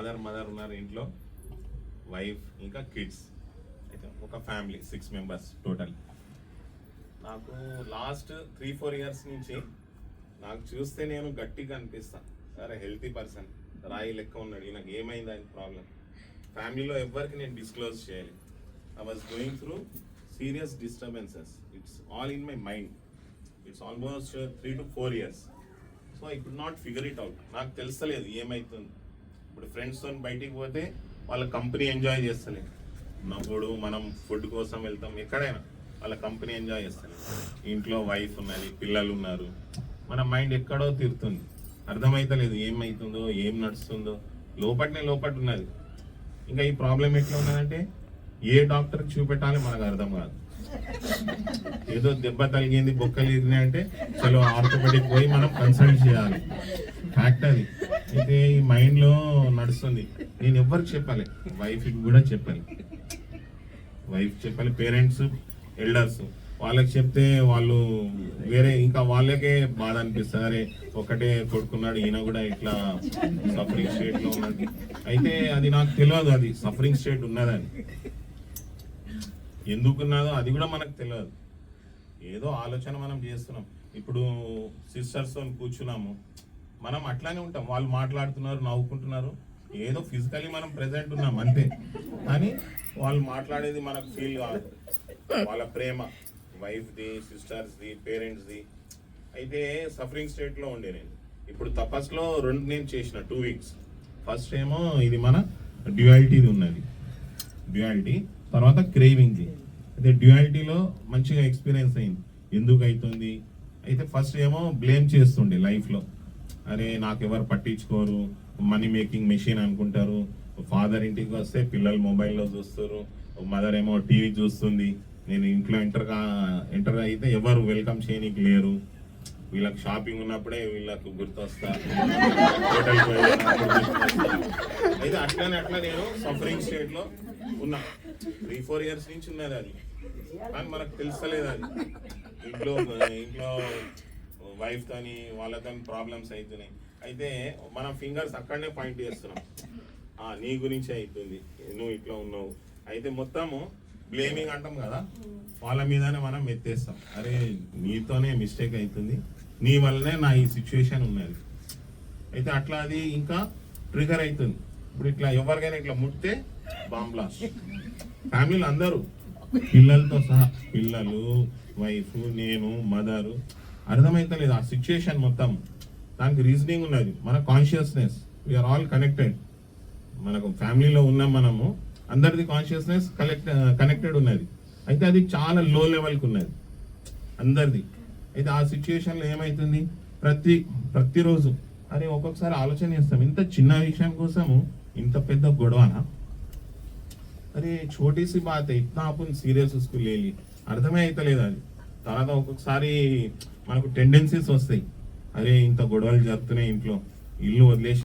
Father mother ఉన్నారు ఇంట్లో, wife ఇంకా కిడ్స్, అయితే ఒక ఫ్యామిలీ 6 members టోటల్. నాకు లాస్ట్ 3-4 years నుంచి నాకు చూస్తే నేను గట్టిగా అనిపిస్తాను, సరే హెల్తీ పర్సన్, రాయి లెక్క ఉన్నాడు, నాకు ఏమైంది ఆయన ప్రాబ్లం. ఫ్యామిలీలో ఎవరికి నేను డిస్క్లోజ్ చేయాలి. I was going through serious disturbances, it's all in my mind. It's almost 3 to 4 years. So I could not figure it out. నాకు తెలుస్తలేదు ఏమవుతుంది. ఇప్పుడు ఫ్రెండ్స్తో బయటికి పోతే వాళ్ళ కంపెనీ ఎంజాయ్ చేస్తలేదు, నవ్వుడు, మనం ఫుడ్ కోసం వెళ్తాం ఎక్కడైనా, వాళ్ళ కంపెనీ ఎంజాయ్ చేస్తలేదు. ఇంట్లో వైఫ్ ఉన్నది, పిల్లలు ఉన్నారు, మన మైండ్ ఎక్కడో తిరుగుతుంది, అర్థమైతలేదు ఏమవుతుందో ఏం నడుస్తుందో, లోపట ఉన్నది. ఇంకా ఈ ప్రాబ్లం ఎట్లా ఉన్నదంటే ఏ డాక్టర్కి చూపెట్టాలి మనకు అర్థం కాదు. ఏదో దెబ్బ తగిలింది, బొక్కలు ఇరిగినాయి అంటే చలో ఆర్థోపెడిక్ పోయి మనం కన్సల్ట్ చేయాలి. ఫ్యాక్ట్ అది. అయితే ఈ మైండ్లో నడుస్తుంది. నేను ఎవరికి చెప్పాలి? వైఫ్కి కూడా చెప్పాలి, పేరెంట్స్, ఎల్డర్స్, వాళ్ళకి చెప్తే వాళ్ళు వేరే ఇంకా వాళ్ళకే బాధ అనిపిస్తుంది. అరే ఒకటే కొడుకున్నాడు, ఈయన కూడా ఇట్లా సఫరింగ్ స్టేట్లో ఉన్నది. అయితే అది నాకు తెలియదు, అది సఫరింగ్ స్టేట్ ఉన్నదని. ఎందుకున్నదో అది కూడా మనకు తెలియదు. ఏదో ఆలోచన మనం చేస్తున్నాం. ఇప్పుడు సిస్టర్స్తో కూర్చున్నాము, మనం అట్లానే ఉంటాం, వాళ్ళు మాట్లాడుతున్నారు, నవ్వుకుంటున్నారు, ఏదో ఫిజికలీ మనం ప్రెజెంట్ ఉన్నాం అంతే, కానీ వాళ్ళు మాట్లాడేది మనకు ఫీల్ కాదు. వాళ్ళ ప్రేమ, వైఫ్ది, సిస్టర్స్ది, పేరెంట్స్ది. అయితే సఫరింగ్ స్టేట్లో ఉండే నేను. ఇప్పుడు తపస్లో 2 నేను చేసిన 2 weeks. ఫస్ట్ ఏమో ఇది మన డ్యూయాలిటీది ఉన్నది, డ్యూయాలిటీ, తర్వాత క్రేవింగ్ది. అయితే డ్యూయాలిటీలో మంచిగా ఎక్స్పీరియన్స్ అయింది. ఎందుకు అవుతుంది అయితే ఫస్ట్ ఏమో బ్లేమ్ చేస్తుండే లైఫ్లో, అరే నాకు ఎవరు పట్టించుకోరు, మనీ మేకింగ్ మెషిన్ అనుకుంటారు. ఫాదర్ ఇంటికి వస్తే పిల్లలు మొబైల్లో చూస్తారు, మదర్ ఏమో టీవీ చూస్తుంది, నేను ఇంట్లో ఎంటర్ అయితే ఎవరు వెల్కమ్ చేయనీకి లేరు, వీళ్ళకి షాపింగ్ ఉన్నప్పుడే వీళ్ళకు గుర్తొస్తా, హోటల్కి అయితే అట్లా నేను సఫరింగ్ స్టేట్లో ఉన్నా. 3-4 years నుంచి ఉన్నది అది, కానీ మనకు తెలుస్తలేదు. అది ఇంట్లో వైఫ్ తోని వాళ్ళతో ప్రాబ్లమ్స్ అవుతున్నాయి. అయితే మన ఫింగర్స్ అక్కడనే పాయింట్ చేస్తున్నాం, నీ గురించి అవుతుంది, నువ్వు ఇట్లా ఉన్నావు. అయితే మొత్తము బ్లేమింగ్ అంటాం కదా, వాళ్ళ మీదనే మనం ఎత్తేస్తాం, అరే నీతోనే మిస్టేక్ అవుతుంది, నీ వల్లనే నా ఈ సిచ్యువేషన్ ఉన్నది. అయితే అట్లా అది ఇంకా ట్రిగర్ అవుతుంది. ఇప్పుడు ఇట్లా ఎవరికైనా ఇట్లా ముట్టే బాంబ్ బ్లాస్ట్. ఫ్యామిలీలు అందరూ, పిల్లలతో సహా, పిల్లలు, వైఫ్, నేను, మదరు, అర్థమైతలేదు ఆ సిచ్యువేషన్ మొత్తం. దానికి రీజనింగ్ ఉన్నది, మన కాన్షియస్నెస్, వీఆర్ ఆల్ కనెక్టెడ్. మనకు ఫ్యామిలీలో ఉన్నాం మనము, అందరిది కాన్షియస్నెస్ కనెక్టెడ్ ఉన్నది. అయితే అది చాలా లో లెవెల్కి ఉన్నది అందరిది. అయితే ఆ సిచ్యువేషన్లో ఏమవుతుంది, ప్రతిరోజు అరే ఒక్కొక్కసారి ఆలోచన చేస్తాం, ఇంత చిన్న విషయం కోసము ఇంత పెద్ద గొడవనా, అరే छोटी सी बात है इतना अपन सीरियस उसको ले ली, అర్థమే అవుతలేదు అది. తర్వాత ఒక్కొక్కసారి మనకు టెండెన్సీస్ వస్తాయి, అరే ఇంత గొడవలు జరుగుతున్నాయి ఇంట్లో, ఇల్లు వదిలేసి